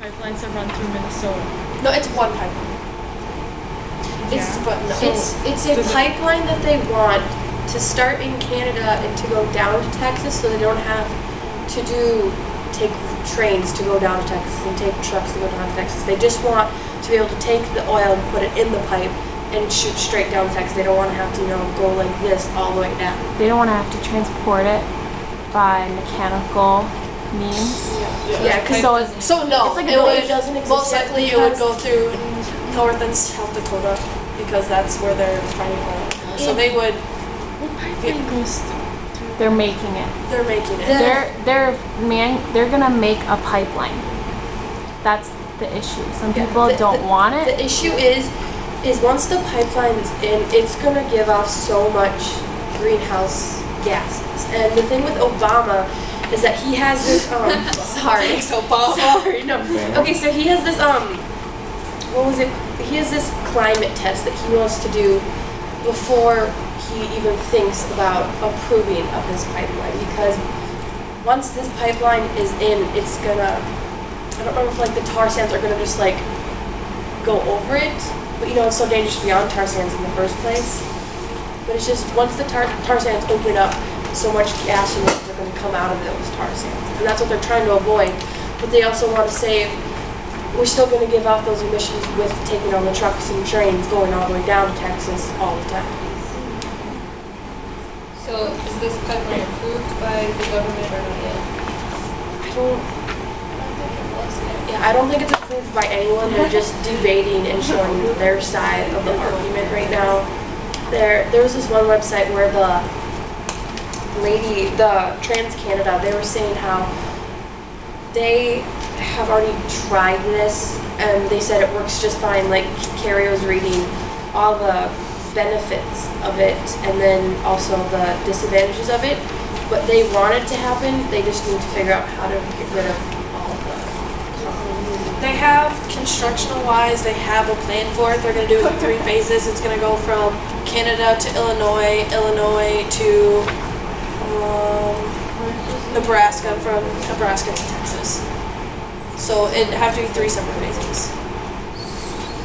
pipelines that run through Minnesota. No, it's one pipeline. It's a pipeline that they want to start in Canada and to go down to Texas, so they don't have to take trains to go down to Texas and take trucks to go down to Texas. They just want to be able to take the oil and put it in the pipe and shoot straight down to Texas. They don't want to have to, go like this all the way down. They don't want to have to transport it by mechanical means. Yeah, because So no, it's like it doesn't exist most yet likely it would go through North and South Dakota because that's where they're finding oil. So they would. What pipeline goes through? They're making it. They're making it. They're gonna make a pipeline. That's the issue. Some people don't want it. The issue is once the pipeline's in, it's gonna give off so much greenhouse gases. And the thing with Obama is that he has this sorry. Thanks, Obama. Sorry, no. Okay, so he has this what was it? He has this climate test that he wants to do before he even thinks about approving of this pipeline, because once this pipeline is in, it's gonna, I don't know if the tar sands are gonna just go over it, but it's so dangerous to be on tar sands in the first place. But it's just once the tar sands open up, so much gas emissions are gonna come out of those tar sands, and that's what they're trying to avoid. But they also want to save. We're still going to give out those emissions with taking on the trucks and trains going all the way down to Texas all the time. So is this pipeline approved by the government or not yet? I don't think it's approved by anyone. They're just debating and showing their side of the argument right now. There was this one website where the Trans Canada, they were saying how they have already tried this and they said it works just fine. Like Carrie was reading all the benefits of it and then also the disadvantages of it, but they want it to happen. They just need to figure out how to get rid of all of the. They have, constructional wise, they have a plan for it. They're going to do it in 3 phases. It's going to go from Canada to Illinois, Illinois to Nebraska, from Nebraska to Texas. So it'd have to be 3 separate phases.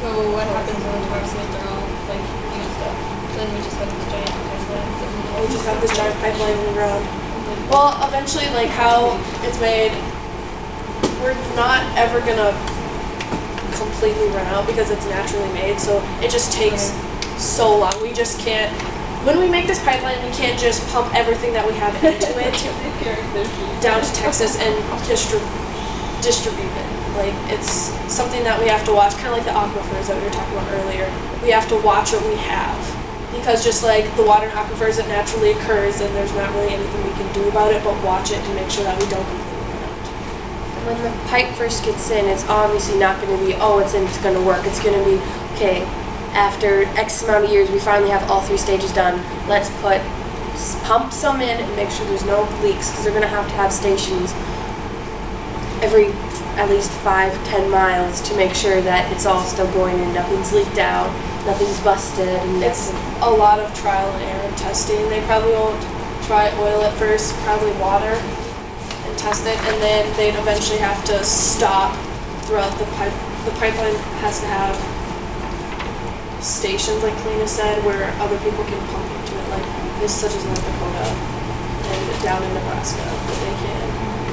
So what happens when the tar sands are all used up? Then we just have this giant pipeline. We just have this giant pipeline in the ground. Well, eventually, how it's made, we're not ever gonna completely run out because it's naturally made. So it just takes so long. We just can't. When we make this pipeline, we can't just pump everything that we have into it down to Texas and distribute it. It's something that we have to watch, kind of like the aquifers that we were talking about earlier. We have to watch what we have, because just like the water in aquifers, it naturally occurs and there's not really anything we can do about it but watch it to make sure that we don't completely run out. When the pipe first gets in, it's obviously not going to be, it's in, it's going to work. It's going to be, okay, after X amount of years, we finally have all 3 stages done. Let's pump some in and make sure there's no leaks, because they're going to have stations every at least 5-10 miles to make sure that it's all still going and nothing's leaked out, nothing's busted. And it's a lot of trial and error and testing. They probably won't try oil at first, probably water, and test it, and then they'd eventually have to stop throughout the pipe. The pipeline has to have stations, like Kalina said, where other people can pump into it, like this, such as North Dakota and down in Nebraska, that they can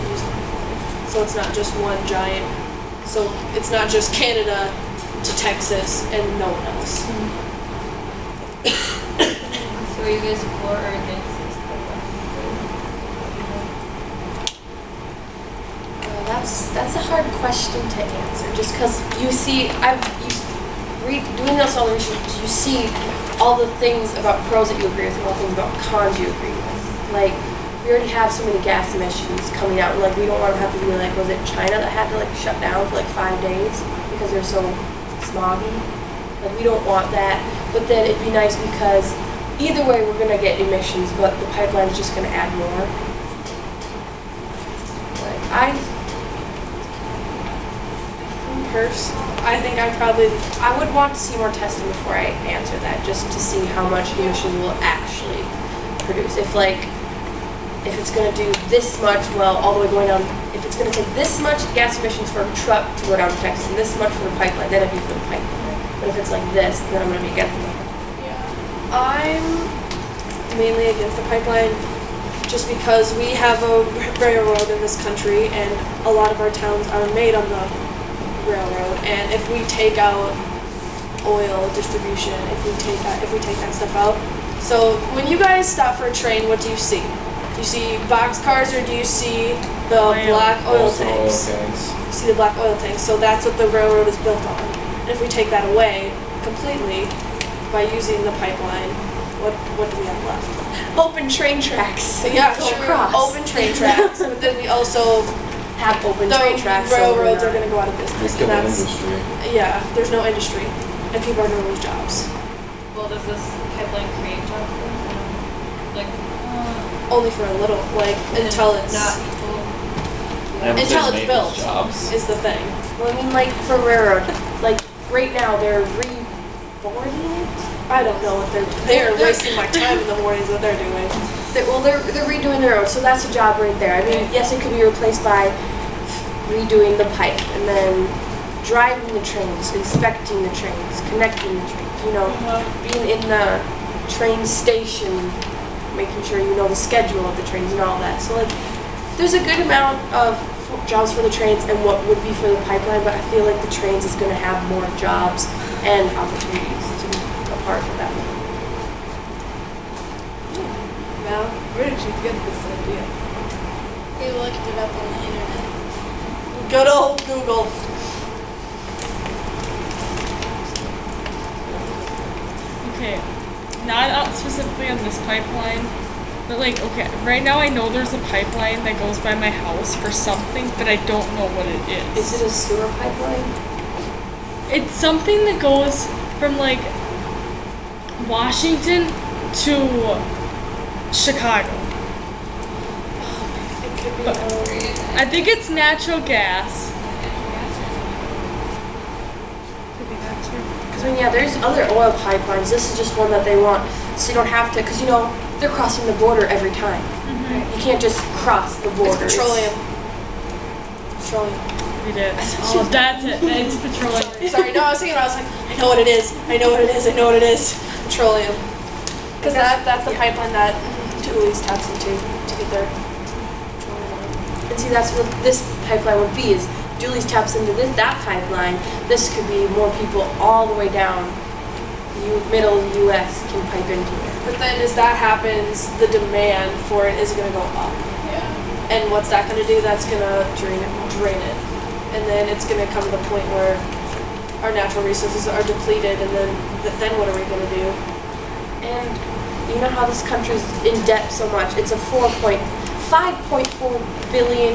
use the pipeline. So it's not just one giant. So it's not just Canada to Texas and no one else. So are you guys for or against this pipeline? That's a hard question to answer, just because you see, doing this all the research, you see all the things about pros that you agree with and all the things about cons you agree with. We already have so many gas emissions coming out, and we don't want to have to be was it China that had to shut down for 5 days because they're so smoggy? We don't want that. But then it'd be nice because either way we're gonna get emissions, but the pipeline's just gonna add more. I think I would want to see more testing before I answer that, just to see how much emissions will actually produce. If it's going to do this much, all the way going down if it's going to take this much gas emissions for a truck to go down to Texas and this much for the pipeline, then it'd be for the pipeline. But if it's like this, then I'm going to be against it. I'm mainly against the pipeline just because we have a railroad in this country and a lot of our towns are made on the railroad, and if we take out oil distribution, if we take that stuff out. So when you guys stop for a train, what do you see? Do you see boxcars or do you see the black oil tanks? You see the black oil tanks. So that's what the railroad is built on. And if we take that away completely by using the pipeline, what do we have left? Open train tracks. So yeah, Go true. across. Open train tracks. But then we also Have open the train tracks. railroads are going to go out of business. Kill And the that's industry. yeah. There's no industry, and people are going to lose jobs. Well, does this pipeline create jobs then? Like, Only for a little, like until it's not equal. until it's built Jobs. is the thing. Well, I mean, like for railroad, like right now they're reboarding it. I don't know what they're wasting my time in the mornings. What they're doing. They're redoing the road, so that's a job right there. I mean, yes, it could be replaced by redoing the pipe and then driving the trains, inspecting the trains, connecting the trains. You know, being in the train station, making sure you know the schedule of the trains and all that. So like, there's a good amount of jobs for the trains and what would be for the pipeline, but I feel like the trains is going to have more jobs and opportunities to be a part of that. Now, where did you get this idea? We looked it up on the internet. Good old Google. Okay, not out specifically on this pipeline, but like, okay, right now I know there's a pipeline that goes by my house for something, but I don't know what it is. Is it a sewer pipeline? It's something that goes from like Washington to Chicago. It could be. I think it's natural gas. Could be that too. Because I mean, yeah, there's other oil pipelines. This is just one that they want, so you don't have to. Because you know they're crossing the border every time. You can't just cross the border. It's petroleum. Petroleum. We did. Oh, that's it. It's petroleum. Sorry, no, I was thinking about. I was like, I know what it is. I know what it is. I know what it is. Petroleum. Because that's the pipeline that Dooley's taps into to get their petroleum on. And see, that's what this pipeline would be. Is Dooley's taps into that pipeline. This could be more people all the way down. Middle of the U.S. can pipe into it. But then as that happens, the demand for it is going to go up. Yeah. And what's that going to do? That's going to drain it. And then it's going to come to the point where our natural resources are depleted, and then what are we going to do? And you know how this country's in debt so much? It's a 5.4 billion